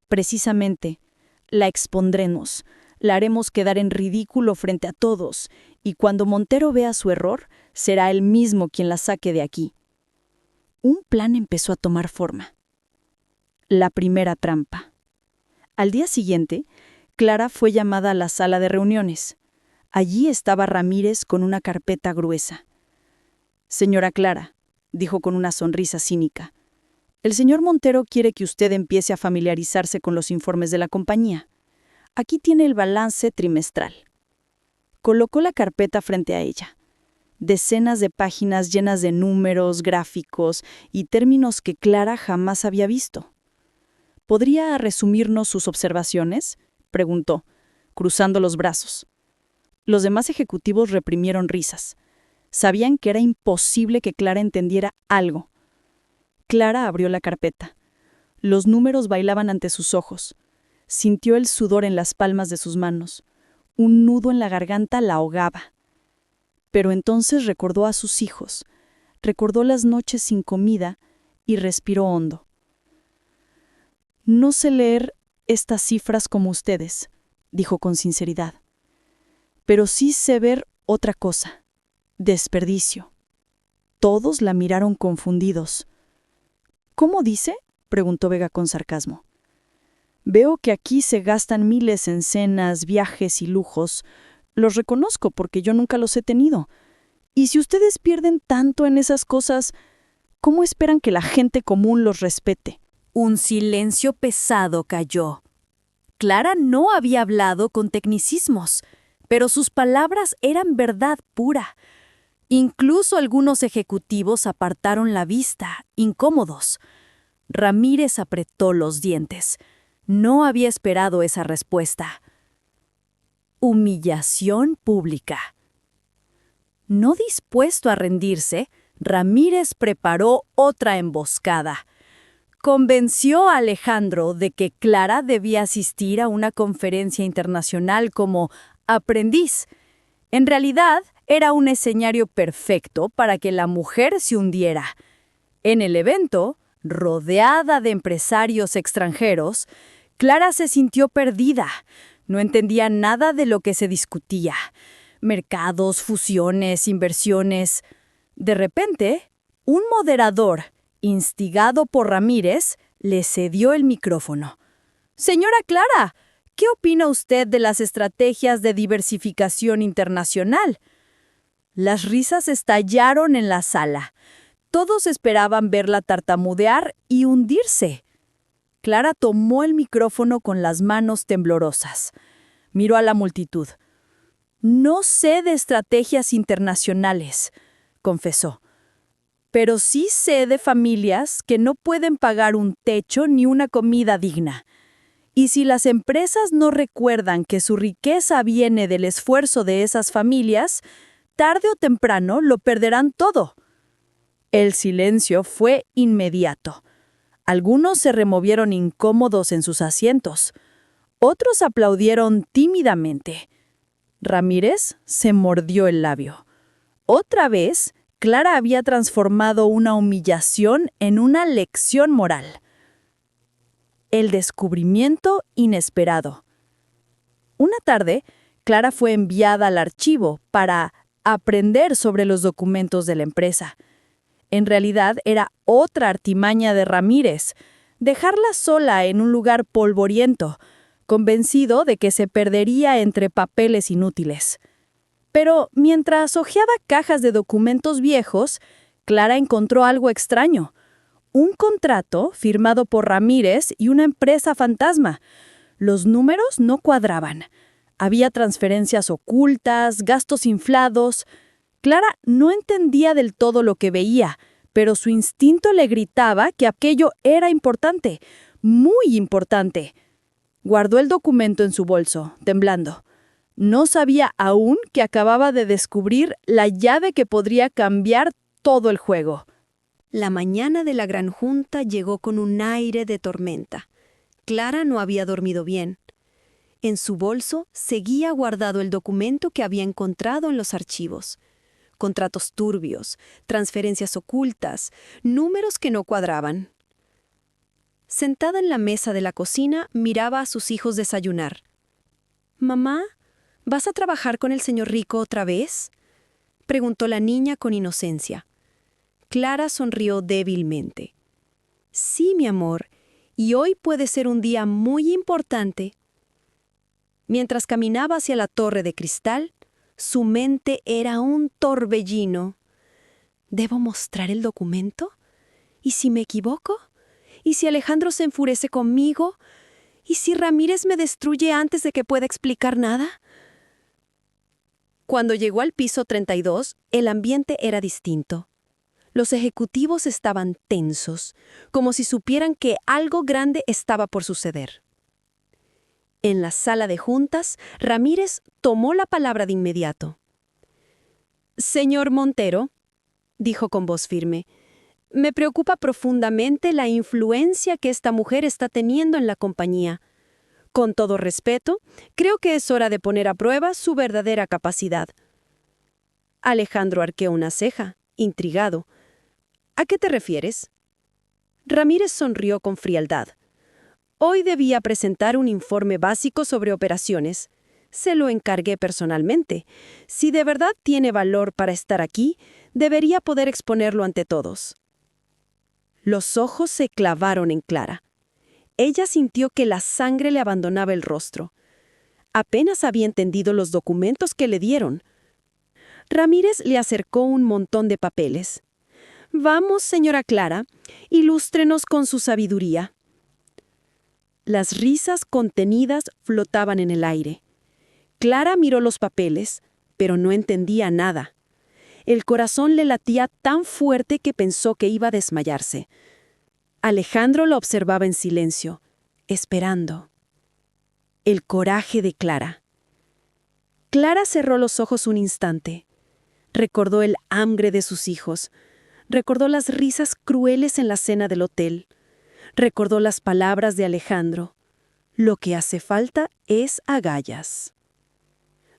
Precisamente, la expondremos, la haremos quedar en ridículo frente a todos, y cuando Montero vea su error, será él mismo quien la saque de aquí. Un plan empezó a tomar forma. La primera trampa. Al día siguiente, Clara fue llamada a la sala de reuniones. Allí estaba Ramírez con una carpeta gruesa. «Señora Clara», dijo con una sonrisa cínica, «el señor Montero quiere que usted empiece a familiarizarse con los informes de la compañía. Aquí tiene el balance trimestral». Colocó la carpeta frente a ella. Decenas de páginas llenas de números, gráficos y términos que Clara jamás había visto. «¿Podría resumirnos sus observaciones?», preguntó, cruzando los brazos. Los demás ejecutivos reprimieron risas. Sabían que era imposible que Clara entendiera algo. Clara abrió la carpeta. Los números bailaban ante sus ojos. Sintió el sudor en las palmas de sus manos. Un nudo en la garganta la ahogaba. Pero entonces recordó a sus hijos, recordó las noches sin comida y respiró hondo. «No sé leer estas cifras como ustedes», dijo con sinceridad. «Pero sí sé ver otra cosa. Desperdicio». Todos la miraron confundidos. «¿Cómo dice?», preguntó Vega con sarcasmo. «Veo que aquí se gastan miles en cenas, viajes y lujos. Los reconozco porque yo nunca los he tenido. Y si ustedes pierden tanto en esas cosas, ¿cómo esperan que la gente común los respete?». Un silencio pesado cayó. Clara no había hablado con tecnicismos, pero sus palabras eran verdad pura. Incluso algunos ejecutivos apartaron la vista, incómodos. Ramírez apretó los dientes. No había esperado esa respuesta. Humillación pública. No dispuesto a rendirse, Ramírez preparó otra emboscada. Convenció a Alejandro de que Clara debía asistir a una conferencia internacional como aprendiz. En realidad, era un escenario perfecto para que la mujer se hundiera. En el evento, rodeada de empresarios extranjeros, Clara se sintió perdida. No entendía nada de lo que se discutía. Mercados, fusiones, inversiones. De repente, un moderador, instigado por Ramírez, le cedió el micrófono. «Señora Clara, ¿qué opina usted de las estrategias de diversificación internacional?». Las risas estallaron en la sala. Todos esperaban verla tartamudear y hundirse. Clara tomó el micrófono con las manos temblorosas. Miró a la multitud. «No sé de estrategias internacionales», confesó. «Pero sí sé de familias que no pueden pagar un techo ni una comida digna. Y si las empresas no recuerdan que su riqueza viene del esfuerzo de esas familias, tarde o temprano lo perderán todo». El silencio fue inmediato. Algunos se removieron incómodos en sus asientos. Otros aplaudieron tímidamente. Ramírez se mordió el labio. Otra vez, Clara había transformado una humillación en una lección moral. El descubrimiento inesperado. Una tarde, Clara fue enviada al archivo para aprender sobre los documentos de la empresa. En realidad era otra artimaña de Ramírez, dejarla sola en un lugar polvoriento, convencido de que se perdería entre papeles inútiles. Pero mientras hojeaba cajas de documentos viejos, Clara encontró algo extraño. Un contrato firmado por Ramírez y una empresa fantasma. Los números no cuadraban. Había transferencias ocultas, gastos inflados. Clara no entendía del todo lo que veía, pero su instinto le gritaba que aquello era importante, muy importante. Guardó el documento en su bolso, temblando. No sabía aún que acababa de descubrir la llave que podría cambiar todo el juego. La mañana de la gran junta llegó con un aire de tormenta. Clara no había dormido bien. En su bolso seguía guardado el documento que había encontrado en los archivos. Contratos turbios, transferencias ocultas, números que no cuadraban. Sentada en la mesa de la cocina, miraba a sus hijos desayunar. «Mamá, ¿vas a trabajar con el señor Rico otra vez?», preguntó la niña con inocencia. Clara sonrió débilmente. «Sí, mi amor, y hoy puede ser un día muy importante». Mientras caminaba hacia la torre de cristal, su mente era un torbellino. ¿Debo mostrar el documento? ¿Y si me equivoco? ¿Y si Alejandro se enfurece conmigo? ¿Y si Ramírez me destruye antes de que pueda explicar nada? Cuando llegó al piso 32, el ambiente era distinto. Los ejecutivos estaban tensos, como si supieran que algo grande estaba por suceder. En la sala de juntas, Ramírez tomó la palabra de inmediato. «Señor Montero», dijo con voz firme, «me preocupa profundamente la influencia que esta mujer está teniendo en la compañía. Con todo respeto, creo que es hora de poner a prueba su verdadera capacidad». Alejandro arqueó una ceja, intrigado. «¿A qué te refieres?». Ramírez sonrió con frialdad. «Hoy debía presentar un informe básico sobre operaciones. Se lo encargué personalmente. Si de verdad tiene valor para estar aquí, debería poder exponerlo ante todos». Los ojos se clavaron en Clara. Ella sintió que la sangre le abandonaba el rostro. Apenas había entendido los documentos que le dieron. Ramírez le acercó un montón de papeles. «Vamos, señora Clara, ilústrenos con su sabiduría». Las risas contenidas flotaban en el aire. Clara miró los papeles, pero no entendía nada. El corazón le latía tan fuerte que pensó que iba a desmayarse. Alejandro la observaba en silencio, esperando. El coraje de Clara. Clara cerró los ojos un instante. Recordó el hambre de sus hijos. Recordó las risas crueles en la cena del hotel. Recordó las palabras de Alejandro. «Lo que hace falta es agallas».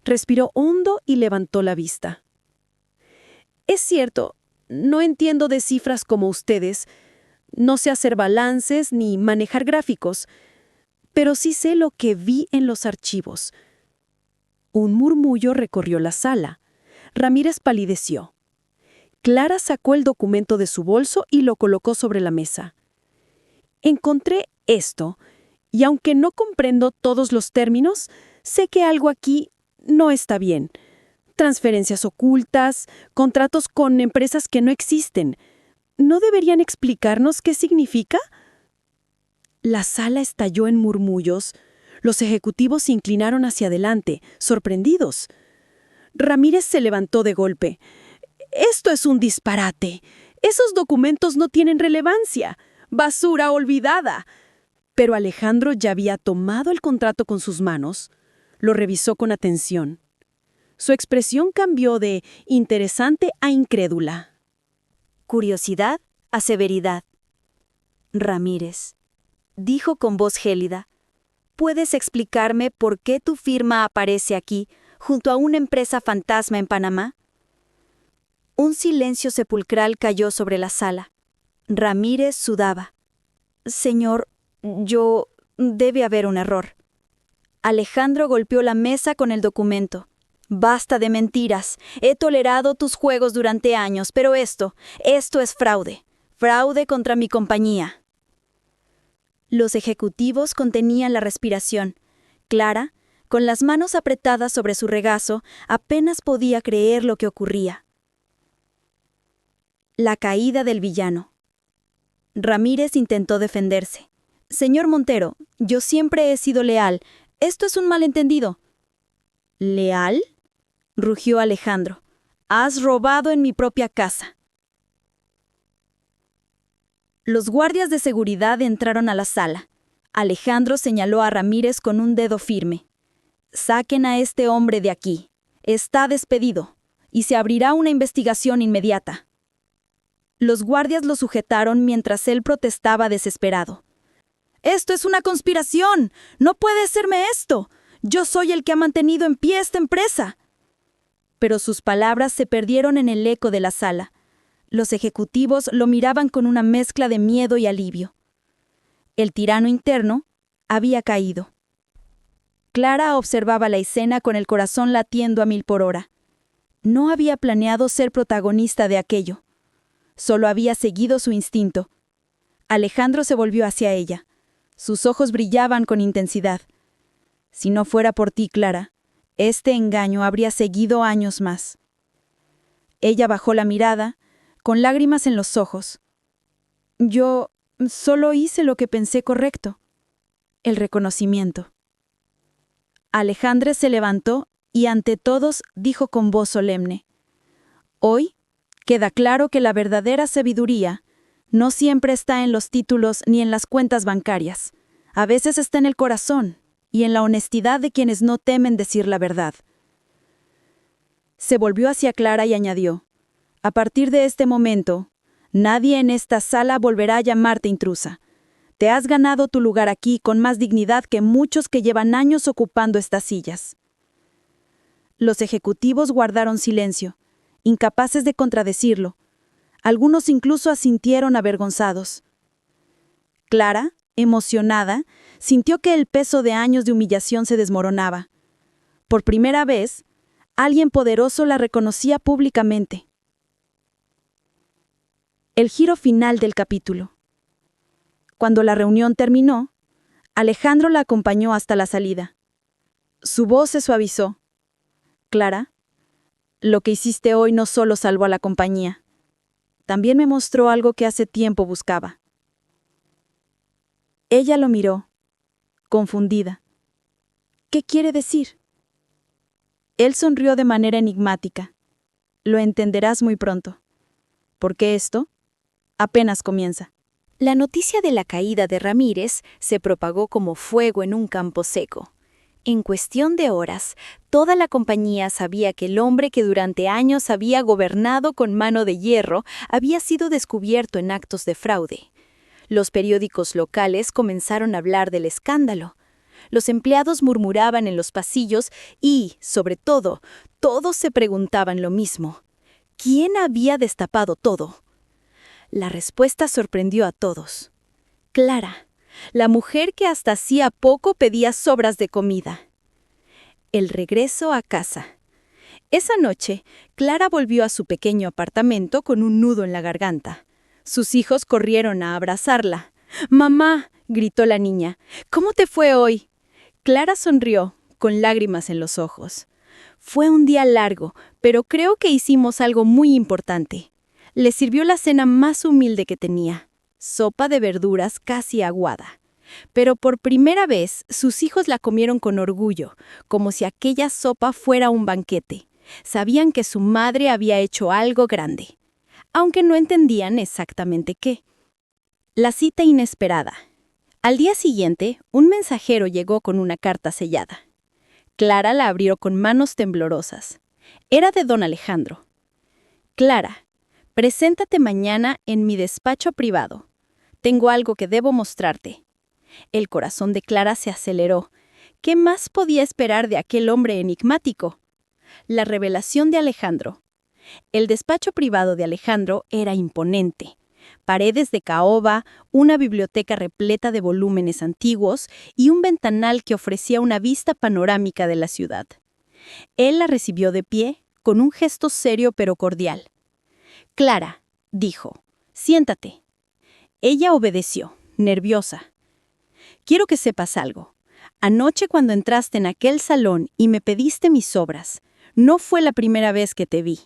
Respiró hondo y levantó la vista. «Es cierto, no entiendo de cifras como ustedes. No sé hacer balances ni manejar gráficos, pero sí sé lo que vi en los archivos». Un murmullo recorrió la sala. Ramírez palideció. Clara sacó el documento de su bolso y lo colocó sobre la mesa. «Encontré esto, y aunque no comprendo todos los términos, sé que algo aquí no está bien. Transferencias ocultas, contratos con empresas que no existen. ¿No deberían explicarnos qué significa?». La sala estalló en murmullos. Los ejecutivos se inclinaron hacia adelante, sorprendidos. Ramírez se levantó de golpe. «Esto es un disparate. Esos documentos no tienen relevancia. Basura olvidada». Pero Alejandro ya había tomado el contrato con sus manos. Lo revisó con atención. Su expresión cambió de interesante a incrédula. Curiosidad a severidad. «Ramírez», dijo con voz gélida, «¿puedes explicarme por qué tu firma aparece aquí, junto a una empresa fantasma en Panamá?». Un silencio sepulcral cayó sobre la sala. Ramírez sudaba. «Señor, debe haber un error». Alejandro golpeó la mesa con el documento. «Basta de mentiras. He tolerado tus juegos durante años, pero esto es fraude. Fraude contra mi compañía». Los ejecutivos contenían la respiración. Clara, con las manos apretadas sobre su regazo, apenas podía creer lo que ocurría. La caída del villano. Ramírez intentó defenderse. «Señor Montero, yo siempre he sido leal. Esto es un malentendido». «¿Leal?», rugió Alejandro. «Has robado en mi propia casa». Los guardias de seguridad entraron a la sala. Alejandro señaló a Ramírez con un dedo firme. «Saquen a este hombre de aquí. Está despedido, y se abrirá una investigación inmediata». Los guardias lo sujetaron mientras él protestaba desesperado. «¡Esto es una conspiración! ¡No puede serme esto! Yo soy el que ha mantenido en pie esta empresa. Pero sus palabras se perdieron en el eco de la sala. Los ejecutivos lo miraban con una mezcla de miedo y alivio. El tirano interno había caído. Clara observaba la escena con el corazón latiendo a 1000 por hora. No había planeado ser protagonista de aquello. Solo había seguido su instinto. Alejandro se volvió hacia ella. Sus ojos brillaban con intensidad. Si no fuera por ti, Clara, este engaño habría seguido años más. Ella bajó la mirada, con lágrimas en los ojos. Yo solo hice lo que pensé correcto. El reconocimiento. Alejandro se levantó y ante todos dijo con voz solemne: Hoy queda claro que la verdadera sabiduría no siempre está en los títulos ni en las cuentas bancarias. A veces está en el corazón y en la honestidad de quienes no temen decir la verdad. Se volvió hacia Clara y añadió: A partir de este momento, nadie en esta sala volverá a llamarte intrusa. Te has ganado tu lugar aquí con más dignidad que muchos que llevan años ocupando estas sillas. Los ejecutivos guardaron silencio, incapaces de contradecirlo. Algunos incluso asintieron avergonzados. Clara, emocionada, sintió que el peso de años de humillación se desmoronaba. Por primera vez, alguien poderoso la reconocía públicamente. El giro final del capítulo. Cuando la reunión terminó, Alejandro la acompañó hasta la salida. Su voz se suavizó. Clara, lo que hiciste hoy no solo salvó a la compañía, también me mostró algo que hace tiempo buscaba. Ella lo miró, confundida. ¿Qué quiere decir? Él sonrió de manera enigmática. Lo entenderás muy pronto, porque esto apenas comienza. La noticia de la caída de Ramírez se propagó como fuego en un campo seco. En cuestión de horas, toda la compañía sabía que el hombre que durante años había gobernado con mano de hierro había sido descubierto en actos de fraude. Los periódicos locales comenzaron a hablar del escándalo. Los empleados murmuraban en los pasillos y, sobre todo, todos se preguntaban lo mismo: ¿quién había destapado todo? La respuesta sorprendió a todos. Clara, la mujer que hasta hacía poco pedía sobras de comida. El regreso a casa. Esa noche, Clara volvió a su pequeño apartamento con un nudo en la garganta. Sus hijos corrieron a abrazarla. «¡Mamá!», gritó la niña. «¿Cómo te fue hoy?». Clara sonrió, con lágrimas en los ojos. «Fue un día largo, pero creo que hicimos algo muy importante». Le sirvió la cena más humilde que tenía, sopa de verduras casi aguada. Pero por primera vez sus hijos la comieron con orgullo, como si aquella sopa fuera un banquete. Sabían que su madre había hecho algo grande, aunque no entendían exactamente qué. La cita inesperada. Al día siguiente, un mensajero llegó con una carta sellada. Clara la abrió con manos temblorosas. Era de don Alejandro. Clara, preséntate mañana en mi despacho privado. Tengo algo que debo mostrarte. El corazón de Clara se aceleró. ¿Qué más podía esperar de aquel hombre enigmático? La revelación de Alejandro. El despacho privado de Alejandro era imponente. Paredes de caoba, una biblioteca repleta de volúmenes antiguos y un ventanal que ofrecía una vista panorámica de la ciudad. Él la recibió de pie, con un gesto serio pero cordial. «Clara», dijo, «siéntate». Ella obedeció, nerviosa. «Quiero que sepas algo. Anoche cuando entraste en aquel salón y me pediste mis obras, no fue la primera vez que te vi».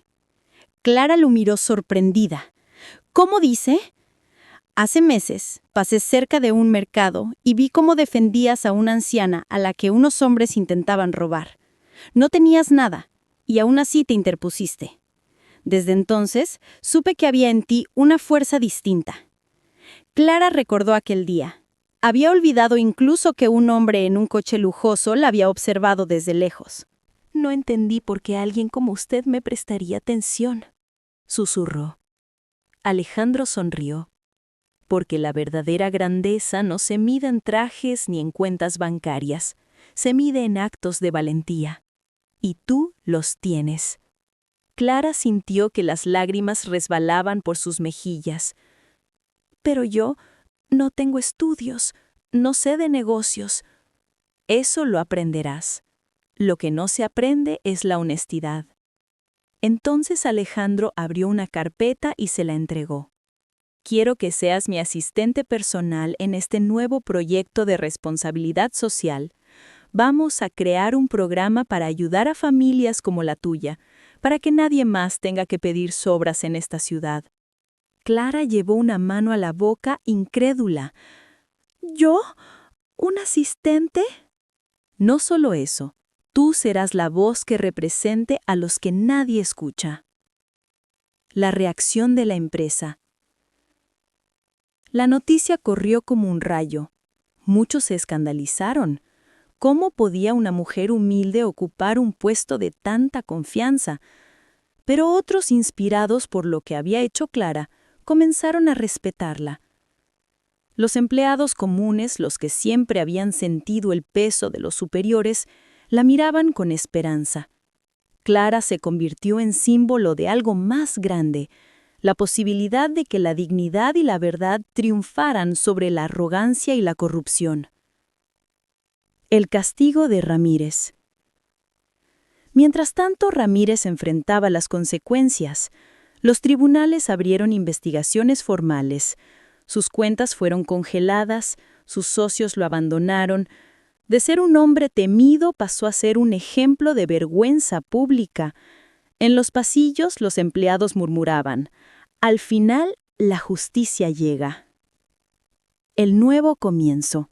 Clara lo miró sorprendida. «¿Cómo dice?». «Hace meses pasé cerca de un mercado y vi cómo defendías a una anciana a la que unos hombres intentaban robar. No tenías nada, y aún así te interpusiste. Desde entonces, supe que había en ti una fuerza distinta». Clara recordó aquel día. Había olvidado incluso que un hombre en un coche lujoso la había observado desde lejos. «No entendí por qué alguien como usted me prestaría atención», susurró. Alejandro sonrió. «Porque la verdadera grandeza no se mide en trajes ni en cuentas bancarias, se mide en actos de valentía. Y tú los tienes. Clara sintió que las lágrimas resbalaban por sus mejillas. Pero yo no tengo estudios, no sé de negocios. Eso lo aprenderás. Lo que no se aprende es la honestidad. Entonces Alejandro abrió una carpeta y se la entregó. Quiero que seas mi asistente personal en este nuevo proyecto de responsabilidad social. Vamos a crear un programa para ayudar a familias como la tuya, para que nadie más tenga que pedir sobras en esta ciudad. Clara llevó una mano a la boca, incrédula. ¿Yo? ¿Un asistente? No solo eso, tú serás la voz que represente a los que nadie escucha. La reacción de la empresa. La noticia corrió como un rayo. Muchos se escandalizaron. ¿Cómo podía una mujer humilde ocupar un puesto de tanta confianza? Pero otros, inspirados por lo que había hecho Clara, comenzaron a respetarla. Los empleados comunes, los que siempre habían sentido el peso de los superiores, la miraban con esperanza. Clara se convirtió en símbolo de algo más grande, la posibilidad de que la dignidad y la verdad triunfaran sobre la arrogancia y la corrupción. El castigo de Ramírez. Mientras tanto, Ramírez enfrentaba las consecuencias. Los tribunales abrieron investigaciones formales. Sus cuentas fueron congeladas, sus socios lo abandonaron. De ser un hombre temido pasó a ser un ejemplo de vergüenza pública. En los pasillos los empleados murmuraban: al final, la justicia llega. El nuevo comienzo.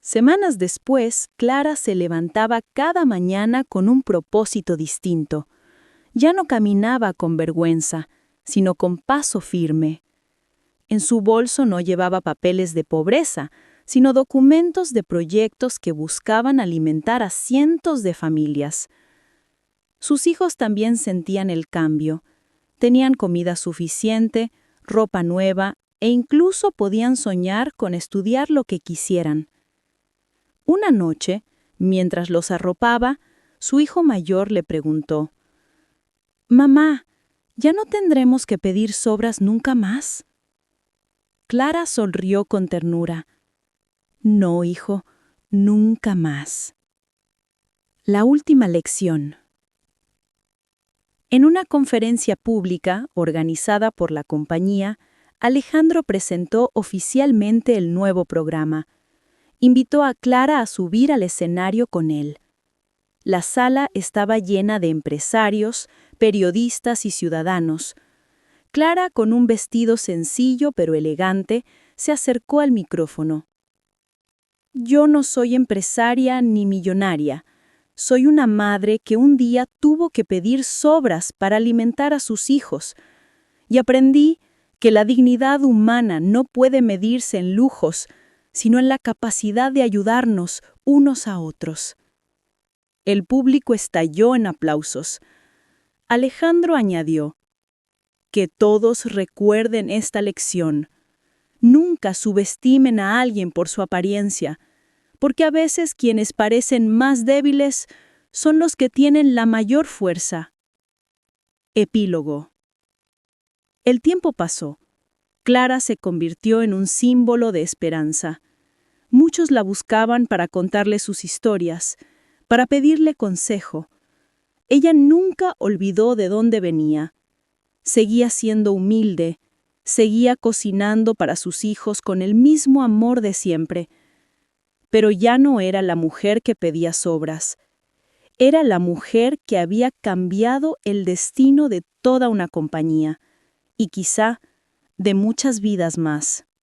Semanas después, Clara se levantaba cada mañana con un propósito distinto. Ya no caminaba con vergüenza, sino con paso firme. En su bolso no llevaba papeles de pobreza, sino documentos de proyectos que buscaban alimentar a cientos de familias. Sus hijos también sentían el cambio. Tenían comida suficiente, ropa nueva e incluso podían soñar con estudiar lo que quisieran. Una noche, mientras los arropaba, su hijo mayor le preguntó: «Mamá, ¿ya no tendremos que pedir sobras nunca más?». Clara sonrió con ternura. «No, hijo, nunca más». La última lección. En una conferencia pública organizada por la compañía, Alejandro presentó oficialmente el nuevo programa. Invitó a Clara a subir al escenario con él. La sala estaba llena de empresarios, periodistas y ciudadanos. Clara, con un vestido sencillo pero elegante, se acercó al micrófono. «Yo no soy empresaria ni millonaria. Soy una madre que un día tuvo que pedir sobras para alimentar a sus hijos. Y aprendí que la dignidad humana no puede medirse en lujos, sino en la capacidad de ayudarnos unos a otros». El público estalló en aplausos. Alejandro añadió: «Que todos recuerden esta lección. Nunca subestimen a alguien por su apariencia, porque a veces quienes parecen más débiles son los que tienen la mayor fuerza». Epílogo. El tiempo pasó. Clara se convirtió en un símbolo de esperanza. Muchos la buscaban para contarle sus historias, para pedirle consejo. Ella nunca olvidó de dónde venía. Seguía siendo humilde, seguía cocinando para sus hijos con el mismo amor de siempre. Pero ya no era la mujer que pedía sobras. Era la mujer que había cambiado el destino de toda una compañía, y quizá de muchas vidas más.